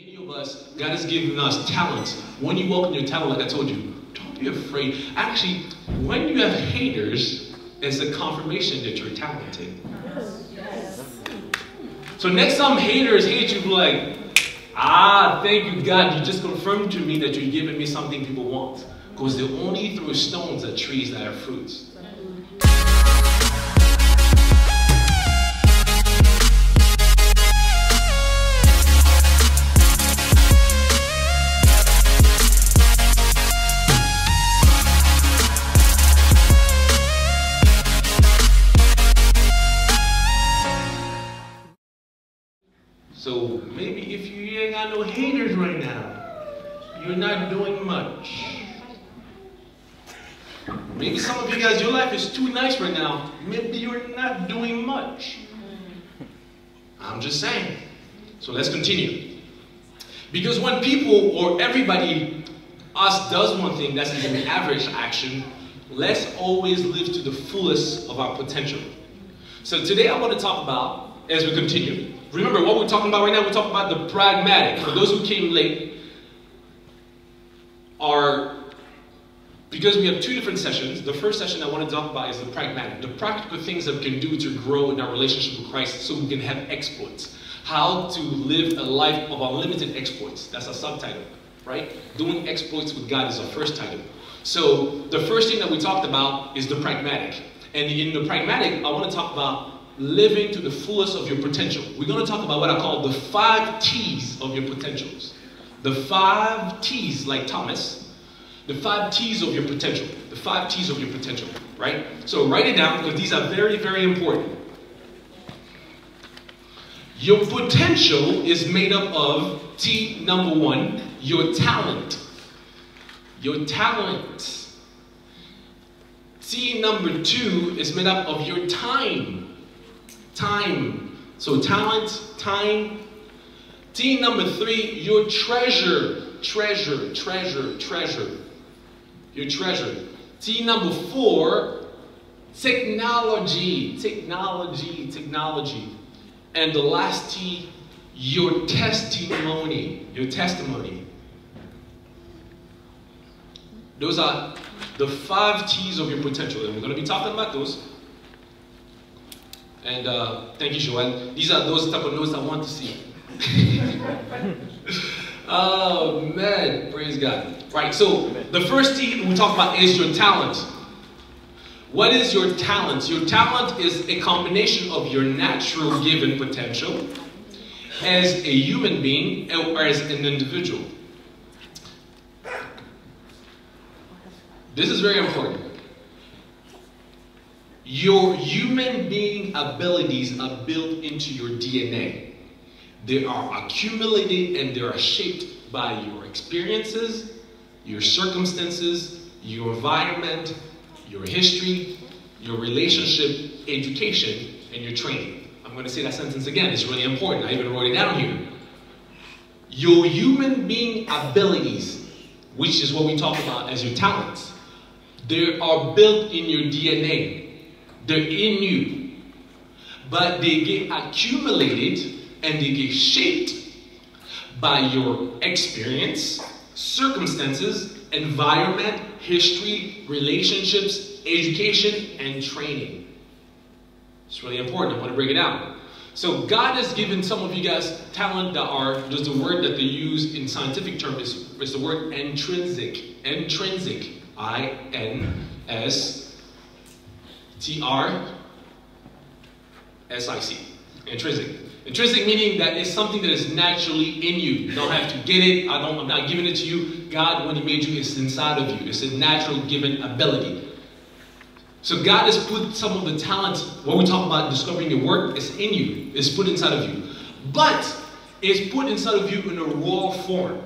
Many of us, God has given us talents. When you walk in your talent, like I told you, don't be afraid. Actually, when you have haters, it's a confirmation that you're talented. Yes. So next time haters hate you, be like, thank you, God. You just confirmed to me that you're giving me something people want. Because they only throw stones at trees that have fruits. So maybe if you ain't got no haters right now, you're not doing much. Maybe some of you guys, your life is too nice right now. Maybe you're not doing much. I'm just saying. So let's continue. Because when people or everybody, us, does one thing that's an average action, let's always live to the fullest of our potential. So today I want to talk about, as we continue, remember what we're talking about right now, we're talking about the pragmatic. For those who came late, because we have two different sessions. The first session I want to talk about is the pragmatic, the practical things that we can do to grow in our relationship with Christ so we can have exploits. How to live a life of unlimited exploits. That's a subtitle, right? Doing exploits with God is our first title. So the first thing that we talked about is the pragmatic. And in the pragmatic, I want to talk about living to the fullest of your potential. We're going to talk about what I call the 5T's of your potentials. The 5T's, like Thomas. The 5T's of your potential. The 5T's of your potential, right? So write it down because these are very, very important. Your potential is made up of T number 1, your talent. Your talent. T number 2 is made up of your time. Time. So talent, time. T number 3, your treasure. Treasure, treasure, treasure. Your treasure. T number 4, technology. Technology, technology. And the last T, your testimony. Your testimony. Those are the 5T's of your potential. And we're going to be talking about those. And thank you, Joanne. These are those type of notes I want to see. Oh, man. Praise God. Right, so the first T we talk about is your talent. What is your talent? Your talent is a combination of your natural given potential as a human being or as an individual. This is very important. Your human being abilities are built into your DNA. They are accumulated and they are shaped by your experiences, your circumstances, your environment, your history, your relationship, education, and your training. I'm going to say that sentence again. It's really important. I even wrote it down here. Your human being abilities, which is what we talk about as your talents, they are built in your DNA. They're in you. But they get accumulated and they get shaped by your experience, circumstances, environment, history, relationships, education, and training. It's really important. I want to break it down. So God has given some of you guys talent that are, there's the word that they use in scientific terms is the word intrinsic. Intrinsic. I-N-S-T-R-S-I-C. Intrinsic. Intrinsic meaning that it's something that is naturally in you. You don't have to get it. I'm not giving it to you. God, when He made you, it's inside of you. It's a natural given ability. So God has put some of the talents, when we talk about discovering your work, it's in you. It's put inside of you. But it's put inside of you in a raw form.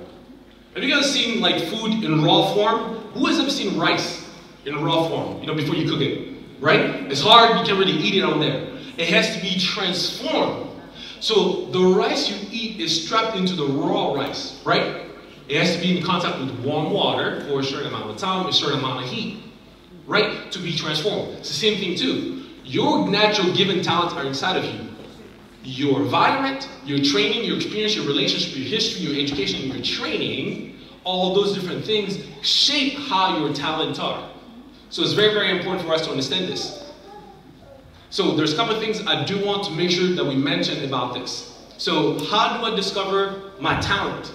Have you guys seen like food in raw form? Who has ever seen rice in raw form, before you cook it? Right? It's hard. You can't really eat it on there. It has to be transformed. So the rice you eat is strapped into the raw rice, right? It has to be in contact with warm water for a certain amount of time, a certain amount of heat, right? To be transformed. It's the same thing too. Your natural given talents are inside of you. your environment, your training, your experience, your relationship, your history, your education, your training, all those different things shape how your talents are. So it's very, very important for us to understand this. So there's a couple of things I do want to make sure that we mention about this. So how do I discover my talent?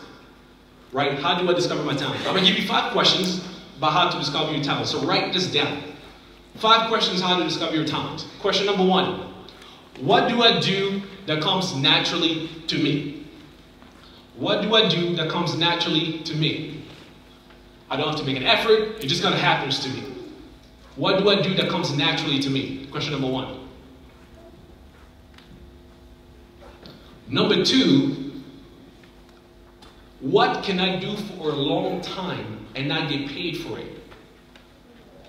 Right? How do I discover my talent? I'm going to give you 5 questions about how to discover your talent. So write this down. 5 questions how to discover your talent. Question number 1. What do I do that comes naturally to me? What do I do that comes naturally to me? I don't have to make an effort. It just kind of happens to me. What do I do that comes naturally to me? Question number 1. Number 2, what can I do for a long time and not get paid for it?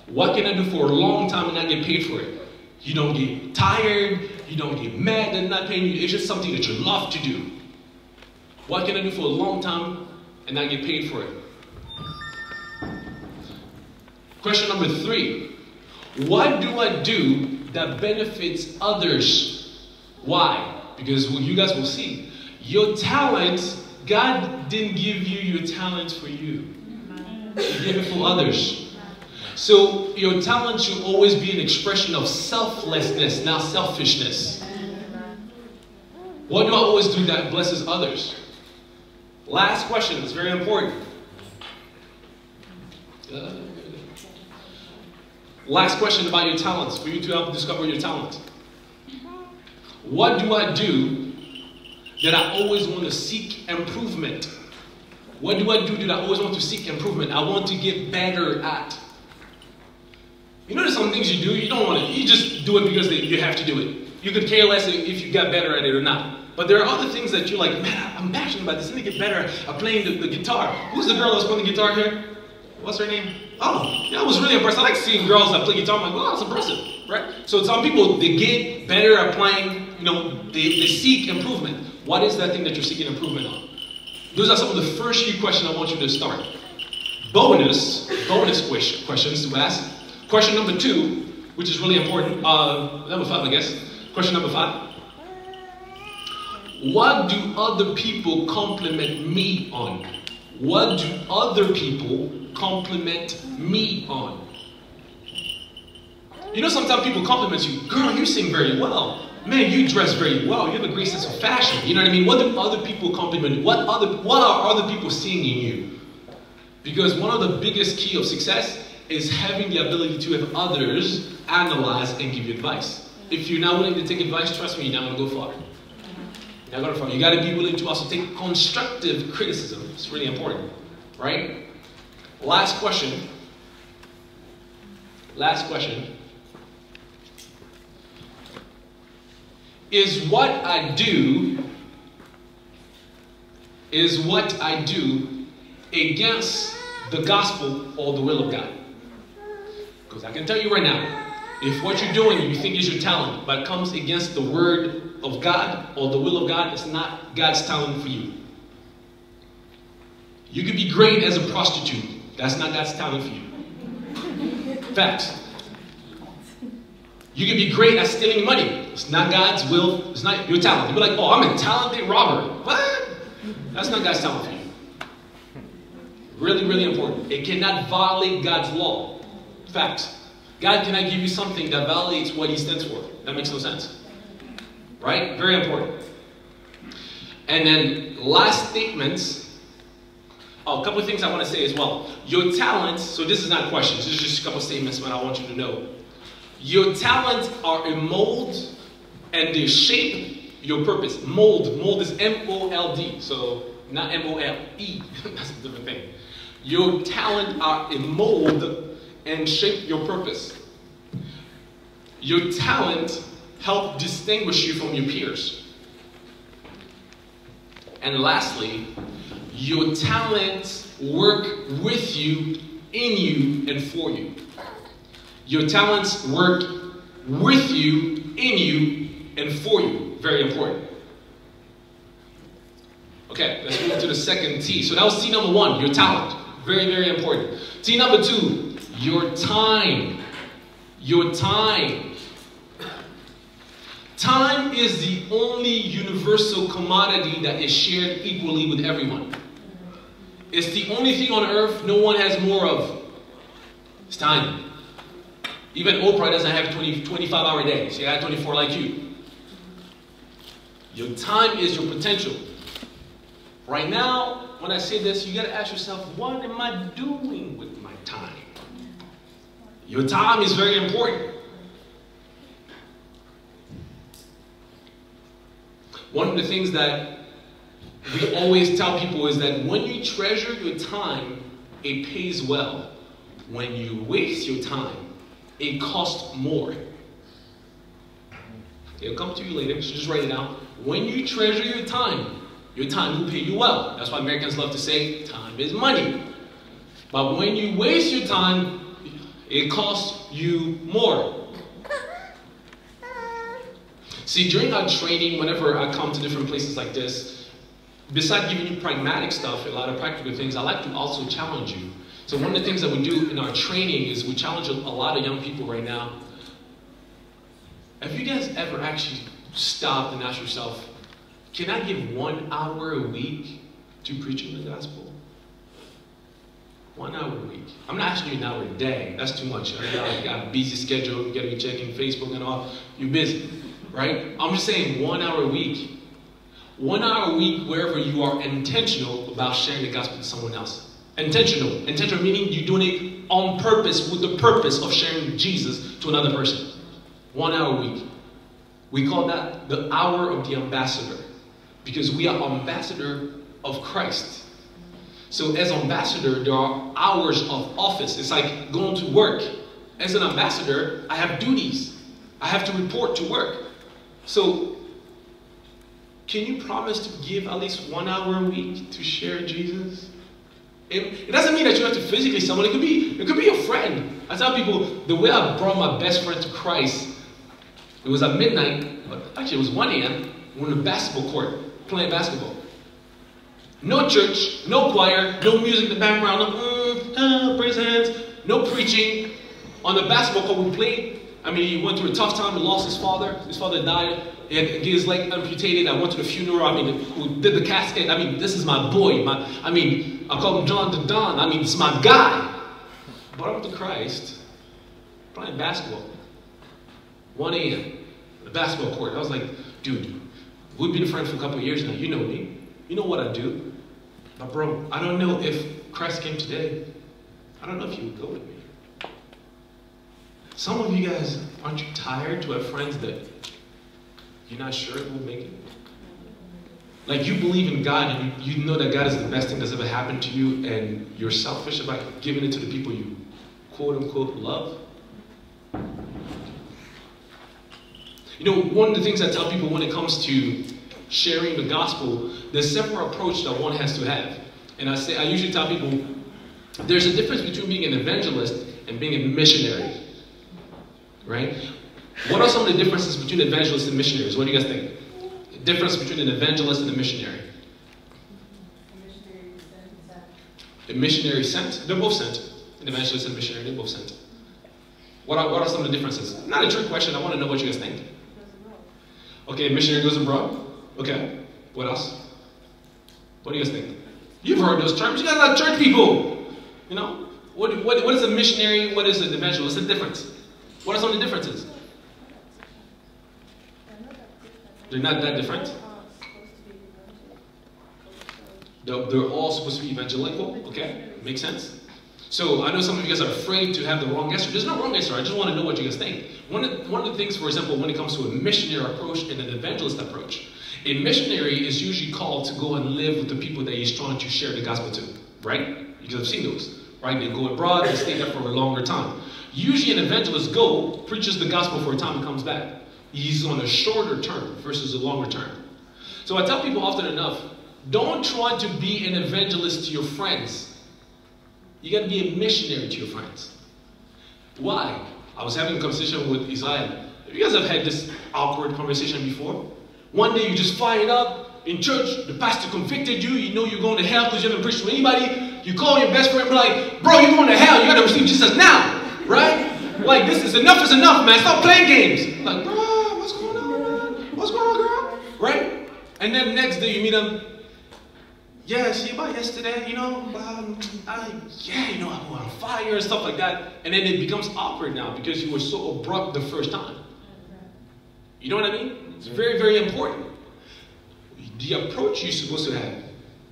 What can I do for a long time and not get paid for it? You don't get tired, you don't get mad that I'm not paying you, it's just something that you love to do. What can I do for a long time and not get paid for it? Question number 3, what do I do that benefits others? Why? Because you guys will see, your talents, God didn't give you your talents for you. He gave it for others. So your talent should always be an expression of selflessness, not selfishness. What do I always do that blesses others? Last question, it's very important. Last question about your talents, for you to help discover your talent. What do I do that I always want to seek improvement? What do I do that I always want to seek improvement? I want to get better at. You know, there's some things you do, you don't want to, you just do it because you have to do it. You could care less if you got better at it or not. But there are other things that you're like, man, I'm passionate about this. Let me get better at playing the guitar. Who's the girl that's playing the guitar here? What's her name? Oh, yeah, I was really impressed. I like seeing girls that play guitar. I'm like, wow, that's impressive, right? So some people, they get better at playing, you know, they seek improvement. What is that thing that you're seeking improvement on? Those are some of the first few questions I want you to start. Bonus questions to ask. Question number 2, which is really important. Number 5, I guess. Question number 5. What do other people compliment me on? What do other people compliment me on? You know, sometimes people compliment you. Girl, you sing very well. Man, you dress very well. You have a great sense of fashion. You know what I mean? What do other people compliment you? What are other people seeing in you? Because one of the biggest key of success is having the ability to have others analyze and give you advice. If you're not willing to take advice, trust me, you're not going to go far. You're not going to go far. You got to be willing to also take constructive criticism. It's really important, right? Last question. Last question. Is what I do against the gospel or the will of God? Because I can tell you right now, if what you're doing you think is your talent, but comes against the word of God or the will of God, it's not God's talent for you. You could be great as a prostitute. That's not God's talent for you. Facts. You could be great at stealing money. It's not God's will. It's not your talent. You'll be like, oh, I'm a talented robber. What? That's not God's talent for you. Really, really important. It cannot violate God's law. Facts. God cannot give you something that violates what He stands for. That makes no sense. Right? Very important. And then last statements. Oh, a couple of things I want to say as well. Your talents, so this is not questions. This is just a couple of statements, but I want you to know. Your talents are a mold and they shape your purpose. Mold. Mold is M-O-L-D. So not M-O-L-E. That's a different thing. Your talent are a mold and shape your purpose. Your talent help distinguish you from your peers. And lastly, your talents work with you, in you, and for you. Your talents work with you, in you, and for you. Very important. Okay, let's move to the second T. So that was T number 1, your talent. Very, very important. T number 2, your time. Your time. Time is the only universal commodity that is shared equally with everyone. It's the only thing on earth no one has more of. It's time. Even Oprah doesn't have 25-hour day. She had 24 like you. Your time is your potential. Right now, when I say this, you got to ask yourself, what am I doing with my time? Your time is very important. One of the things that we always tell people is that when you treasure your time, it pays well. When you waste your time, it costs more. It'll come to you later, so just write it down. When you treasure your time will pay you well. That's why Americans love to say, time is money. But when you waste your time, it costs you more. See, during our training, whenever I come to different places like this, besides giving you pragmatic stuff, a lot of practical things, I like to also challenge you. So one of the things that we do in our training is we challenge a lot of young people right now. Have you guys ever actually stopped and asked yourself, can I give 1 hour a week to preaching the gospel? 1 hour a week. I'm not asking you an hour a day. That's too much. I got a busy schedule. You got to be checking Facebook and all. You're busy, right? I'm just saying 1 hour a week. 1 hour a week wherever you are intentional about sharing the gospel to someone else. Intentional. Intentional meaning you're doing it on purpose with the purpose of sharing Jesus to another person. 1 hour a week. We call that the hour of the ambassador. Because we are ambassador of Christ. So as ambassador, there are hours of office. It's like going to work. As an ambassador, I have duties. I have to report to work. So, can you promise to give at least 1 hour a week to share Jesus? It doesn't mean that you have to physically someone. It could be a friend. I tell people, the way I brought my best friend to Christ, it was at midnight, but actually it was 1 a.m. We're in a basketball court, playing basketball. No church, no choir, no music in the background, no praise hands, no preaching. On the basketball court we played. I mean, he went through a tough time and lost his father. His father died. He had his leg amputated. I went to the funeral. I mean, who did the casket. I mean, this is my boy. I call him John the Don. I mean, it's my guy. Brought him to Christ, playing basketball. 1 a.m. the basketball court. I was like, dude, we've been friends for a couple of years now. You know me. You know what I do. But bro, I don't know if Christ came today. I don't know if you would go with me. Some of you guys, aren't you tired to have friends that you're not sure will make it? Like you believe in God and you know that God is the best thing that's ever happened to you and you're selfish about giving it to the people you quote unquote love? You know, one of the things I tell people when it comes to sharing the gospel, there's several approaches that one has to have. And I usually tell people, there's a difference between being an evangelist and being a missionary. Right? What are some of the differences between evangelists and missionaries? What do you guys think? The difference between an evangelist and a missionary? A missionary sent. They're both sent. An evangelist and a missionary, they're both sent. What are some of the differences? Not a trick question. I want to know what you guys think. Okay, a missionary goes abroad. Okay. What else? What do you guys think? You've heard those terms. You guys are church people. You know? What is a missionary? What is an evangelist? What's the difference? What are some of the differences? They're not that different. They're all supposed to be evangelical. Okay, makes sense. So I know some of you guys are afraid to have the wrong answer. There's no wrong answer. I just want to know what you guys think. One of the things, for example, when it comes to a missionary approach and an evangelist approach, a missionary is usually called to go and live with the people that he's trying to share the gospel to, right? Because I've seen those, right? They go abroad, they stay there for a longer time. Usually an evangelist preaches the gospel for a time and comes back. He's on a shorter term versus a longer term. So I tell people often enough, don't try to be an evangelist to your friends. You got to be a missionary to your friends. Why? I was having a conversation with Israel. You guys have had this awkward conversation before? One day you just fired up in church, the pastor convicted you, you know you're going to hell because you haven't preached to anybody. You call your best friend and be like, bro, you're going to hell, you got to receive Jesus now, right? Like, this is enough, man. Stop playing games. Like, bro, what's going on, man? what's going on, girl? Right? And then next day you meet them. Yeah, see about yesterday, you know, I'm on fire and stuff like that. And then it becomes awkward now because you were so abrupt the first time. You know what I mean? It's very, very important. The approach you're supposed to have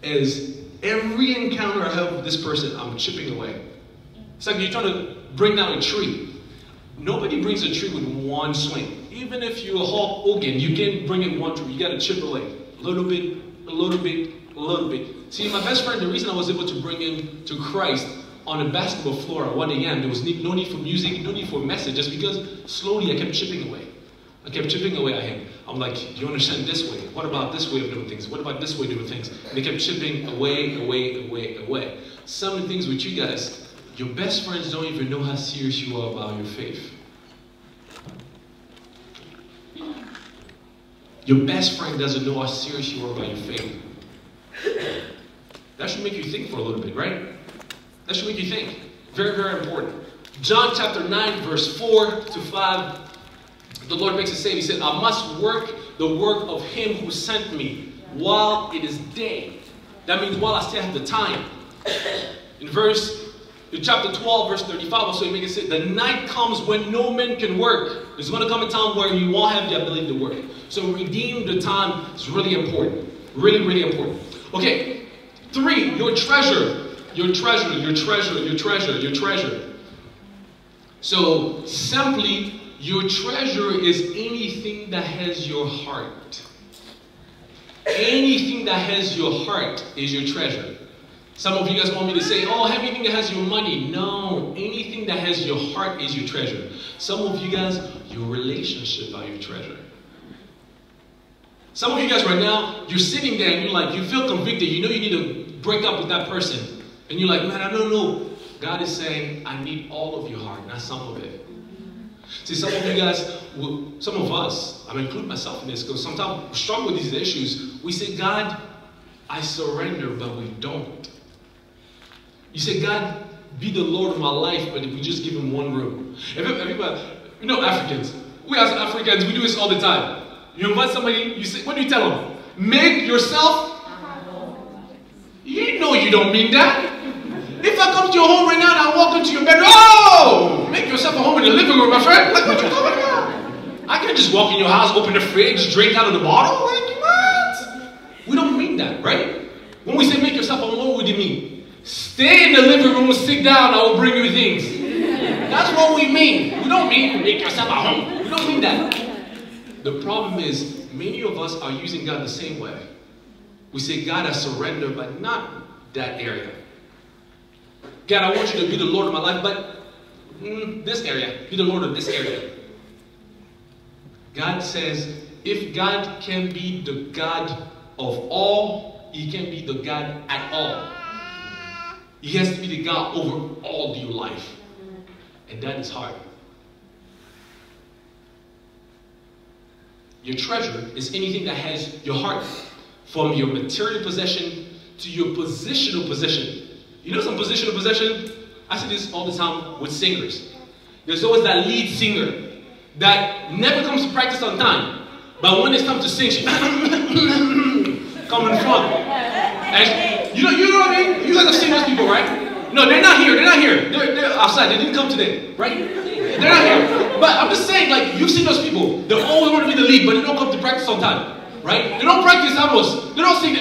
is every encounter I have with this person, I'm chipping away. It's like you're trying to bring down a tree. Nobody brings a tree with one swing. Even if you're Hulk Hogan, you can't bring in one tree. You got to chip away. A little bit, a little bit, a little bit. See, my best friend, the reason I was able to bring him to Christ on a basketball floor at 1 a.m., there was no need for music, no need for a message, just because slowly I kept chipping away. I kept chipping away at him. I'm like, do you understand this way? What about this way of doing things? What about this way of doing things? And they kept chipping away, away, away, away. Some of the things with you guys, your best friends don't even know how serious you are about your faith. Your best friend doesn't know how serious you are about your faith. That should make you think for a little bit, right? That should make you think. Very, very important. John chapter 9, verse 4 to 5. The Lord makes it say, He said, I must work the work of Him who sent me while it is day. That means while I still have the time. In chapter 12, verse 35, also He makes it say, the night comes when no man can work. There's going to come a time where you won't have the ability to work. So redeem the time is really important. Really, really important. Okay, 3, your treasure. Your treasure, your treasure, your treasure, your treasure. So simply, your treasure is anything that has your heart. Anything that has your heart is your treasure. Some of you guys want me to say, oh, anything that has your money. No, anything that has your heart is your treasure. Some of you guys, your relationship are your treasure. Some of you guys right now, you're sitting there and you're like, you feel convicted. You know you need to break up with that person. And you're like, man, I don't know. God is saying, I need all of your heart, not some of it. See, some of you guys, some of us, I include myself in this, because sometimes we struggle with these issues. We say, God, I surrender, but we don't. You say, God, be the Lord of my life, but if we just give Him one room. Everybody, you know Africans. We as Africans, we do this all the time. You invite somebody, you say, what do you tell them? Make yourself. You know you don't mean that. If I come to your home right now and I walk into your bedroom, oh, make yourself a home in the living room, my friend. Like, what you talking about? I can't just walk in your house, open the fridge, drink out of the bottle. Like, what? We don't mean that, right? When we say make yourself a home, what do you mean? Stay in the living room, sit down, I will bring you things. That's what we mean. We don't mean make yourself a home. We don't mean that. The problem is, many of us are using God the same way. We say, God, I surrender, but not that area. God, I want you to be the Lord of my life, but this area, be the Lord of this area. God says, if God can be the God of all, He can be the God at all. He has to be the God over all your life. And that is hard. Your treasure is anything that has your heart, from your material possession to your positional possession. You know some positional possession? I see this all the time with singers. There's always that lead singer that never comes to practice on time. But when it's time to sing, she come in front. And you know what I mean? You guys have seen those people, right? No, they're not here. They're not here. They're outside. They didn't come today, right? They're not here. But I'm just saying, like, you've seen those people. They always want to be the lead, but they don't come to practice on time, right? They don't practice almost. They don't sing.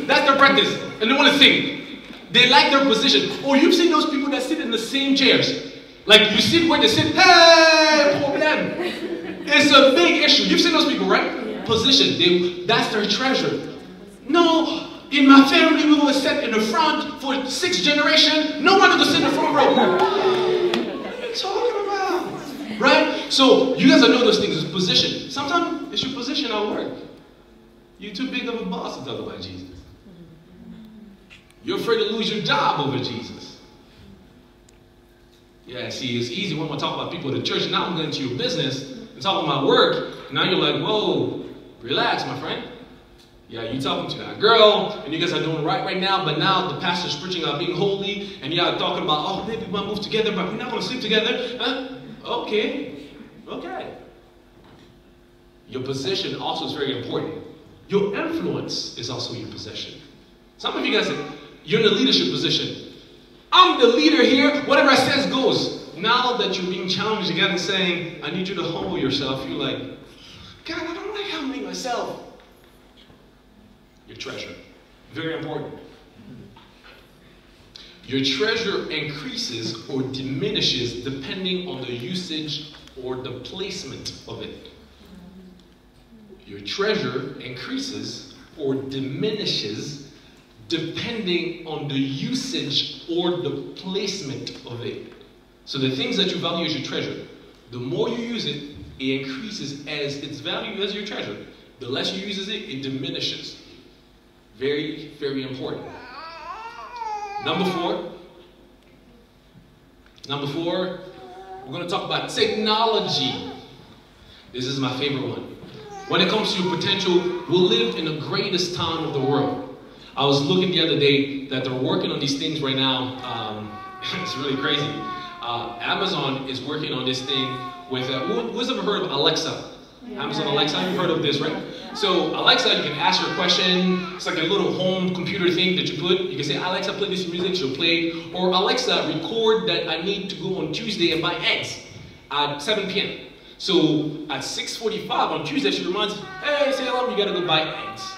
That's their practice. And they want to sing. They like their position. Or you've seen those people that sit in the same chairs. Like you sit where they sit. Hey, problem. It's a big issue. You've seen those people, right? Position. That's their treasure. No, in my family we will sit in the front for 6 generations. No one will sit in the front row. What are you talking about? Right? So you guys know those things. It's position. Sometimes it's your position at work. You're too big of a boss to talk about Jesus. You're afraid to lose your job over Jesus. Yeah, see, it's easy when I talk about people at the church. Now I'm going into your business and talking about work. Now you're like, whoa, relax, my friend. Yeah, you're talking to that girl, and you guys are doing right now, but now the pastor's preaching about being holy, and you're talking about, oh, maybe we might move together, but we're not going to sleep together. Huh? Okay. Your possession also is very important. Your influence is also your possession. Some of you guys, you're in a leadership position. I'm the leader here, whatever I say goes. Now that you're being challenged again and saying, I need you to humble yourself, you're like, God, I don't like humbling myself. Your treasure. Very important. Your treasure increases or diminishes depending on the usage or the placement of it. Your treasure increases or diminishes depending on the usage or the placement of it. So the things that you value as your treasure, the more you use it, it increases as its value as your treasure. The less you use it, it diminishes. Very, very important. Number four, we're going to talk about technology. This is my favorite one. When it comes to your potential, we live in the greatest time of the world. I was looking the other day that they're working on these things right now. It's really crazy. Amazon is working on this thing with, who's ever heard of Alexa? Amazon Alexa, you've heard of this, right? So Alexa, you can ask her a question. It's like a little home computer thing that you put. You can say, Alexa, play this music, she'll play. Or Alexa, record that I need to go on Tuesday and buy eggs at 7 p.m. So at 6:45 on Tuesday, she reminds, hey, Salem, you gotta go buy eggs.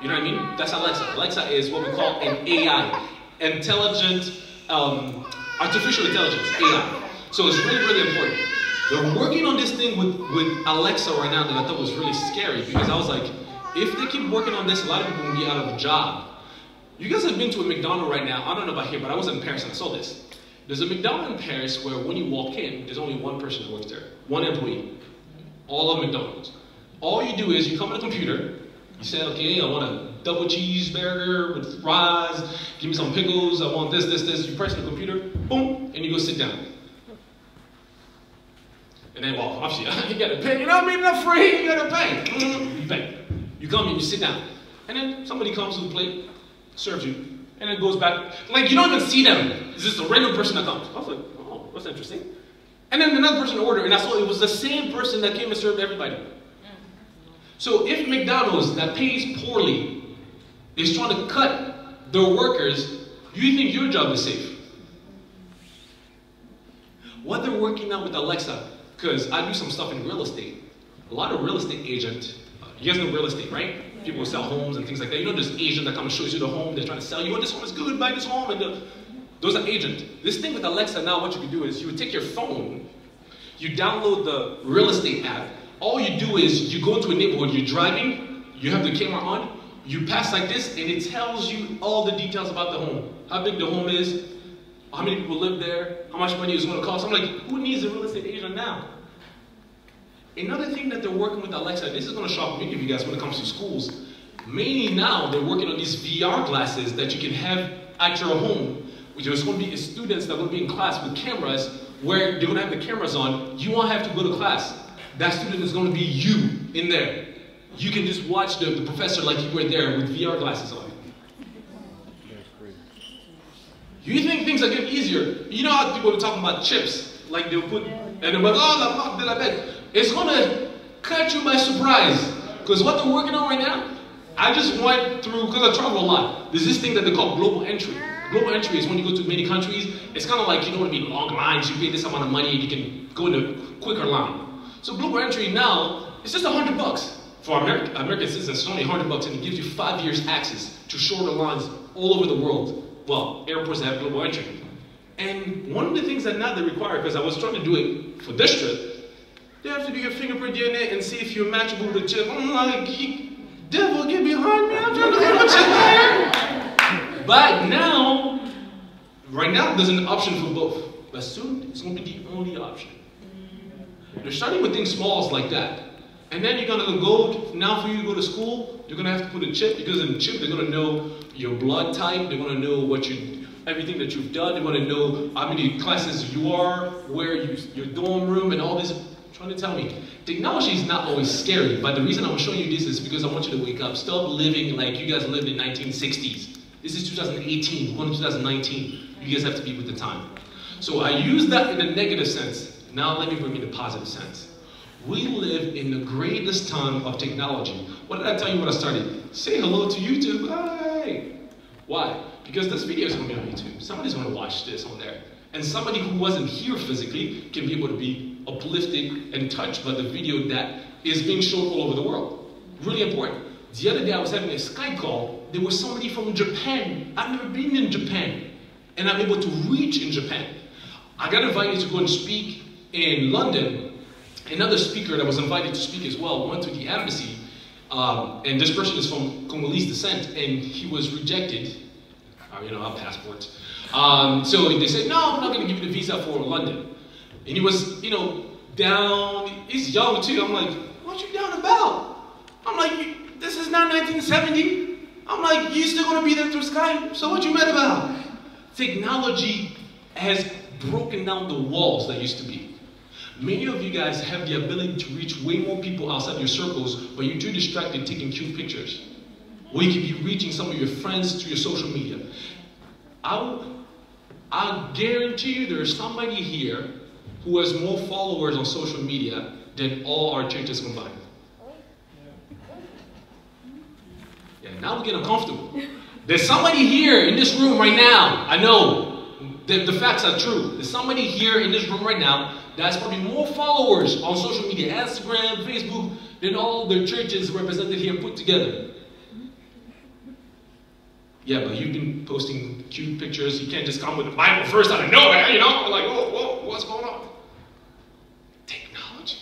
You know what I mean? That's Alexa. Alexa is what we call an AI, intelligent, artificial intelligence, AI. So it's really, really important. They're working on this thing with Alexa right now that I thought was really scary, because I was like, if they keep working on this, a lot of people will be out of a job. You guys have been to a McDonald's right now. I don't know about here, but I was in Paris and I saw this. There's a McDonald's in Paris where when you walk in, there's only one person that works there. One employee. All of McDonald's. All you do is you come on the computer, you say, okay, I want a double cheeseburger with fries, give me some pickles, I want this. You press the computer, boom, and you go sit down. And then, well, obviously, you gotta pay. You know what I mean? Not free, you gotta pay. You pay. You come in, you sit down. And then somebody comes with a plate, serves you, and then goes back. Like, you don't even see them. It's just a random person that comes. I was like, oh, that's interesting. And then another person ordered, and I saw it was the same person that came and served everybody. So if McDonald's that pays poorly is trying to cut their workers, you think your job is safe. What they're working out with Alexa, because I do some stuff in real estate. A lot of real estate agents, you guys know real estate, right? People sell homes and things like that. You know there's agent that comes and shows you the home, they're trying to sell you, oh, this home is good, buy this home, and those are agents. This thing with Alexa now, what you can do is you would take your phone, you download the real estate app, all you do is you go into a neighborhood, you're driving, you have the camera on, you pass like this, and it tells you all the details about the home. How big the home is, how many people live there, how much money it's going to cost. I'm like, who needs a real estate agent now? Another thing that they're working with Alexa, this is going to shock many of you guys when it comes to schools. Mainly now, they're working on these VR glasses that you can have at your home. There's going to be students that are going to be in class with cameras where they're going to have the cameras on. You won't have to go to class. That student is going to be you in there. You can just watch the professor like you were there with VR glasses on. You think things are getting easier. You know how people are talking about chips, like they'll put, and they're like, oh, I bet. It's going to catch you by surprise. Because what they're working on right now, I just went through, because I travel a lot, there's this thing that they call global entry. Global entry is when you go to many countries, it's kind of like, you don't want to be in long lines, you pay this amount of money, and you can go in a quicker line. So global entry now, it's just $100. For American citizens, it's only $100, and it gives you 5 years access to shorter lines all over the world. Well, airports that have global entry. And one of the things that now they require, because I was trying to do it for this trip, they have to do your fingerprint DNA and see if you're matchable with the chip. I'm like, devil, get behind me, I'm trying to get my chip there. But now, right now, there's an option for both. But soon, it's going to be the only option. They're starting with things small like that. And then you're going to go, now for you to go to school, you're going to have to put a chip, because in the chip, they're going to know your blood type, they're going to know what everything that you've done, they're going to know how many classes you are, where your dorm room, and all this. Trying to tell me, technology is not always scary, but the reason I'm showing you this is because I want you to wake up. Stop living like you guys lived in 1960s. This is 2018, we're in 2019. You guys have to be with the time. So I use that in a negative sense. Now let me bring in the positive sense. We live in the greatest time of technology. What did I tell you when I started? Say hello to YouTube. Hi. Why? Because this video is going to be on YouTube. Somebody's going to watch this on there. And somebody who wasn't here physically can be able to be uplifted and touched by the video that is being shown all over the world. Really important. The other day I was having a Skype call. There was somebody from Japan. I've never been in Japan. And I'm able to reach in Japan. I got invited to go and speak in London. Another speaker that was invited to speak as well went to the embassy. And this person is from Congolese descent. And he was rejected. You know, our passports. So they said, no, I'm not going to give you the visa for London. And he was, you know, down. He's young too. I'm like, what you down about? I'm like, this is not 1970. I'm like, you still going to be there through Skype? So what you mad about? Technology has broken down the walls that used to be. Many of you guys have the ability to reach way more people outside your circles, but you're too distracted taking cute pictures. Or you could be reaching some of your friends through your social media. I guarantee you there's somebody here who has more followers on social media than all our churches combined. Yeah, now we're getting uncomfortable. There's somebody here in this room right now. I know the facts are true. There's somebody here in this room right now that's probably more followers on social media, Instagram, Facebook, than all the churches represented here put together. Yeah, but you've been posting cute pictures. You can't just come with the Bible first out of nowhere, you know? Like, whoa, what's going on? Technology.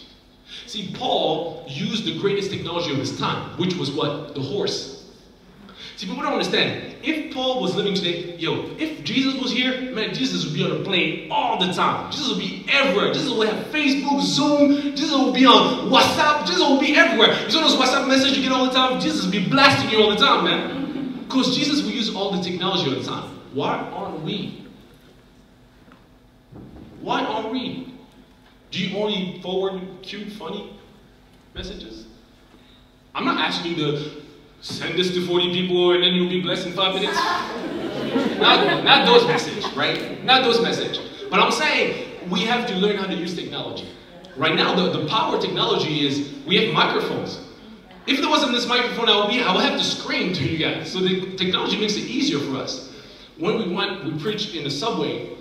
See, Paul used the greatest technology of his time, which was what? The horse. See, people don't understand. If Paul was living today, if Jesus was here, man, Jesus would be on a plane all the time. Jesus would be everywhere. Jesus would have Facebook, Zoom. Jesus would be on WhatsApp. Jesus would be everywhere. You know those WhatsApp messages you get all the time? Jesus would be blasting you all the time, man. Because Jesus will use all the technology all the time. Why aren't we? Why aren't we? Do you only forward cute, funny messages? I'm not asking you to send this to 40 people and then you'll be blessed in 5 minutes. not those messages, right? Not those messages. But I'm saying we have to learn how to use technology. Right now, the power of technology is we have microphones. If there wasn't this microphone, I would have to scream to you guys. So the technology makes it easier for us. When we preached in the subway,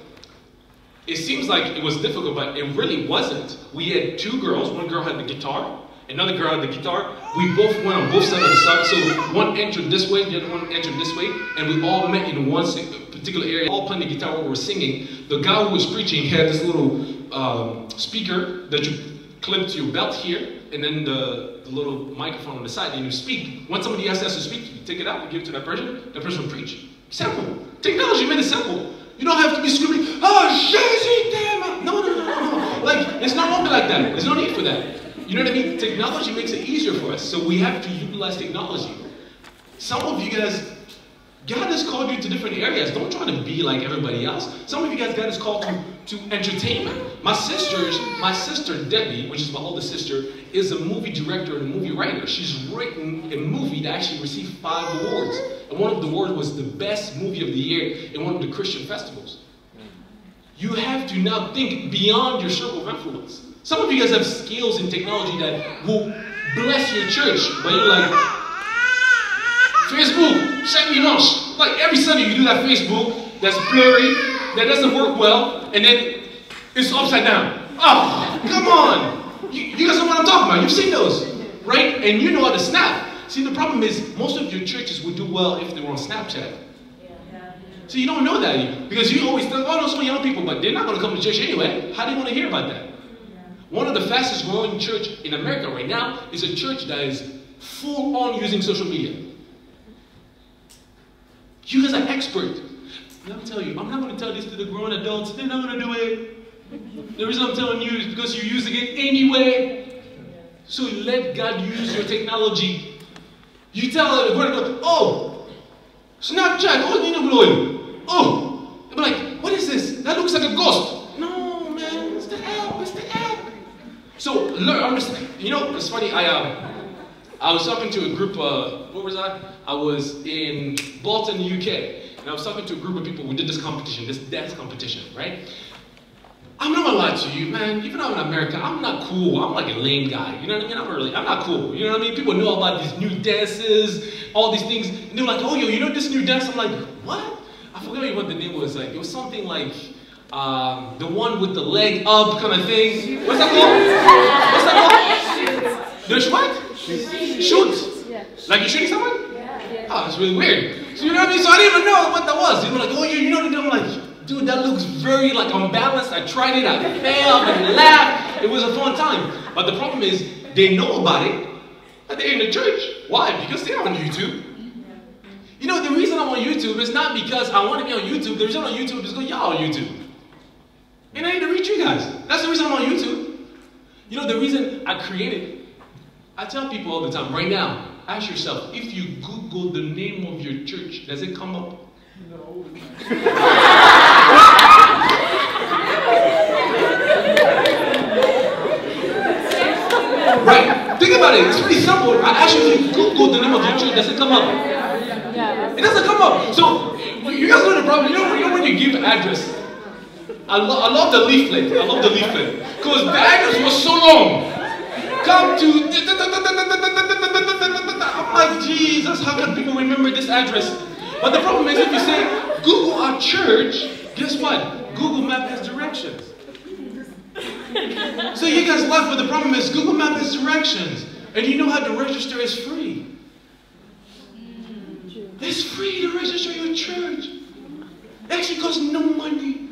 it seems like it was difficult, but it really wasn't. We had two girls. One girl had the guitar, another girl had the guitar. We both went on both sides of the sub. So one entered this way, the other one entered this way, and we all met in one particular area, all playing the guitar while we were singing. The guy who was preaching had this little speaker that you clip to your belt here, and then the little microphone on the side, and you speak. When somebody else has to speak, you take it out, you give it to that person will preach. Simple. Technology made it simple. You don't have to be screaming, oh, Jésus, damn. No. Like, it's not wrong like that. There's no need for that. You know what I mean? Technology makes it easier for us, so we have to utilize technology. Some of you guys, God has called you to different areas. Don't try to be like everybody else. Some of you guys, God has called to entertainment. My sister Debbie, which is my oldest sister, is a movie director and a movie writer. She's written a movie that actually received 5 awards. And one of the awards was the best movie of the year in one of the Christian festivals. You have to now think beyond your circle of influence. Some of you guys have skills in technology that will bless your church, but you're like, Facebook, check me out. Like every Sunday you do that Facebook that's blurry, that doesn't work well, and then it's upside down. Oh, come on. You guys know what I'm talking about. You've seen those, right? And you know how to snap. See, the problem is most of your churches would do well if they were on Snapchat. So you don't know that because you always think, oh, those are young people, but they're not going to come to church anyway. How do you want to hear about that? One of the fastest growing church in America right now is a church that is full on using social media. You guys are expert. Let me tell you, I'm not going to tell this to the grown adults. They're not going to do it. The reason I'm telling you is because you're using it anyway. So let God use your technology. You tell the grown adult, oh, Snapchat, oh, they'll be like, what is this? That looks like a ghost. No, man, it's the app, it's the app. So learn, understand. You know, it's funny, I was talking to a group, where was I? I was in Bolton, UK, and I was talking to a group of people. We did this competition, this dance competition, right? I'm not gonna lie to you, man. Even though I'm in America, I'm not cool. I'm like a lame guy. You know what I mean? I'm not cool. You know what I mean? People know about these new dances, all these things, and they're like, oh, yo, you know this new dance? I'm like, what? I forgot what the name was. Like, it was something like the one with the leg up kind of thing. What's that called? What's that called? There's what? Shoot. Yeah. Like you're shooting someone? Yeah. Oh, that's really weird. So you know what I mean? So I didn't even know what that was. They were like, oh, yeah, you know the name? I'm like, dude, that looks very like unbalanced. I tried it, I failed, I laughed. It was a fun time. But the problem is, they know about it, but they're in the church. Why? Because they're on YouTube. You know, the reason I'm on YouTube is not because I want to be on YouTube. The reason I'm on YouTube is because y'all on YouTube. And I need to reach you guys. That's the reason I'm on YouTube. You know, the reason I created, I tell people all the time, right now, ask yourself, if you Google the name of your church, does it come up? No. Right. Think about it. It's pretty simple. I ask you if you Google the name of your church, does it come up? Yeah. It doesn't come up. So you guys know the problem. You know when you give an address. I love the leaflet. I love the leaflet because the address was so long. Come to. I'm like, Jesus, how can people remember this address? But the problem is, if you say Google our church, guess what? Google Map has directions. So you guys laugh, but the problem is Google Map has directions. And you know how to register is free. It's free to register your church. It actually costs no money.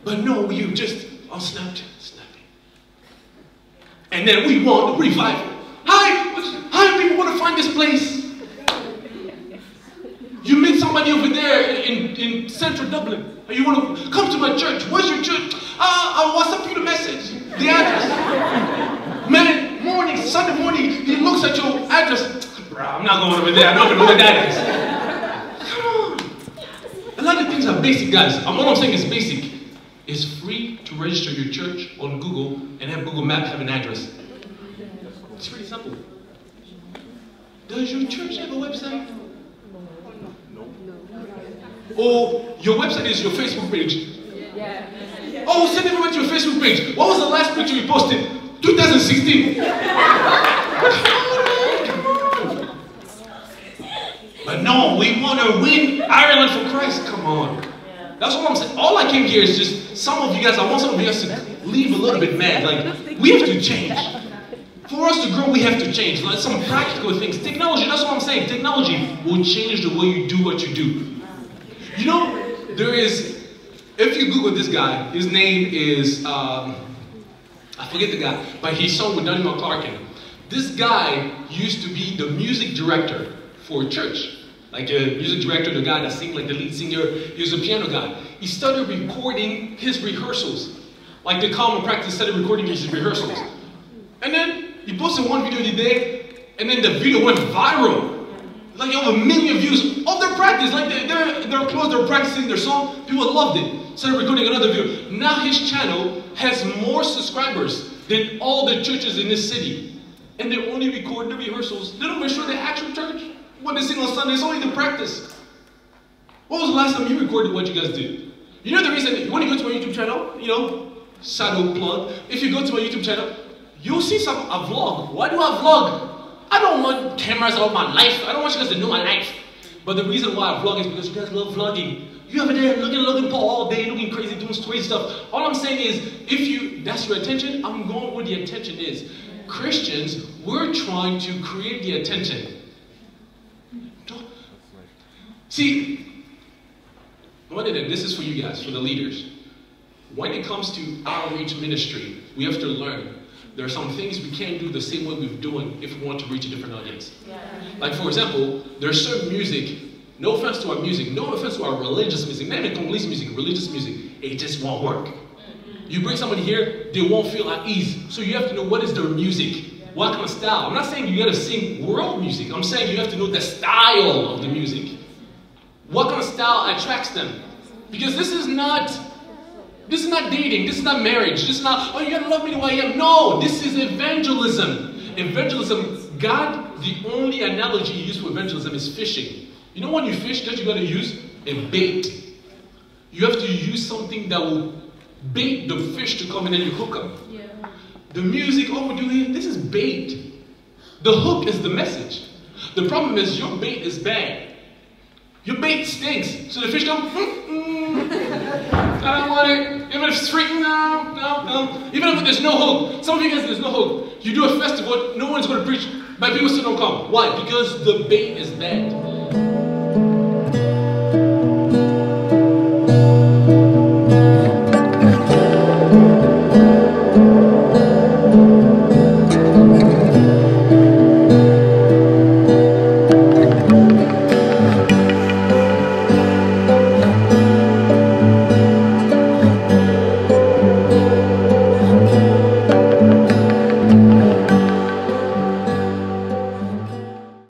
But no, you just on Snapchat, snapping. And then we want a revival. Hi, people want to find this place. You meet somebody over there in central Dublin. And you want to come to my church. Where's your church? I'll WhatsApp you the message. The address. Man, morning, Sunday morning, he looks at your address. Bro, I'm not going over there. I don't even know where that is. Come on. A lot of things are basic, guys. All I'm saying is basic. It's free to register your church on Google and have Google Maps have an address. It's pretty simple. Does your church have a website? Or your website is your Facebook page? Yeah. Oh, send everyone to your Facebook page. What was the last picture you posted? 2016. But no, we want to win Ireland for Christ. Come on. That's what I'm saying. All I came here is just some of you guys, I want some of you guys to leave a little bit mad. Like, we have to change. For us to grow, we have to change. Like some practical things. Technology, that's what I'm saying. Technology will change the way you do what you do. You know, there is, if you Google this guy, his name is, I forget the guy, but he sung with Donnie McClarkin. This guy used to be the music director for a church. Like a music director, the guy that sings like the lead singer, he was a piano guy. He started recording his rehearsals. Like the common practice started recording his rehearsals. And then he posted one video today, and then the video went viral. Like over 1 million views of their practice. Like they're close, they're practicing their song. People loved it. Started recording another video. Now his channel has more subscribers than all the churches in this city. And they only record the rehearsals. They don't make sure the actual church. When they sing on Sunday, it's only the practice. When was the last time you recorded what you guys did? You know the reason, when you go to my YouTube channel, you know, shadow plug. If you go to my YouTube channel, you'll see a vlog. Why do I vlog? I don't want cameras of my life. I don't want you guys to know my life. But the reason why I vlog is because you guys love vlogging. You over there looking at Logan Paul all day, looking crazy, doing crazy stuff. All I'm saying is, if that's your attention, I'm going where the attention is. Christians, we're trying to create the attention. See, this is for you guys, for the leaders. When it comes to outreach ministry, we have to learn. There are some things we can't do the same way we're doing if we want to reach a different audience. Yeah. Like for example, there's certain music, no offense to our music, no offense to our religious music, not even Congolese music, religious music, it just won't work. You bring somebody here, they won't feel at ease. So you have to know what is their music, what kind of style. I'm not saying you gotta sing world music, I'm saying you have to know the style of the music. What kind of style attracts them? Because this is not dating, this is not marriage, this is not, oh, you gotta love me the way I am. No, this is evangelism. Evangelism, God, the only analogy you use for evangelism is fishing. You know when you fish, that you gotta use a bait. You have to use something that will bait the fish to come and then you hook them. Yeah. The music, oh, we're doing this is bait. The hook is the message. The problem is your bait is bad. Your bait stinks. So the fish don't, I don't want it. Even if it's free, no. Even if there's no hook. Some of you guys, there's no hook. You do a festival, no one's going to preach, but people still don't come. Why? Because the bait is bad.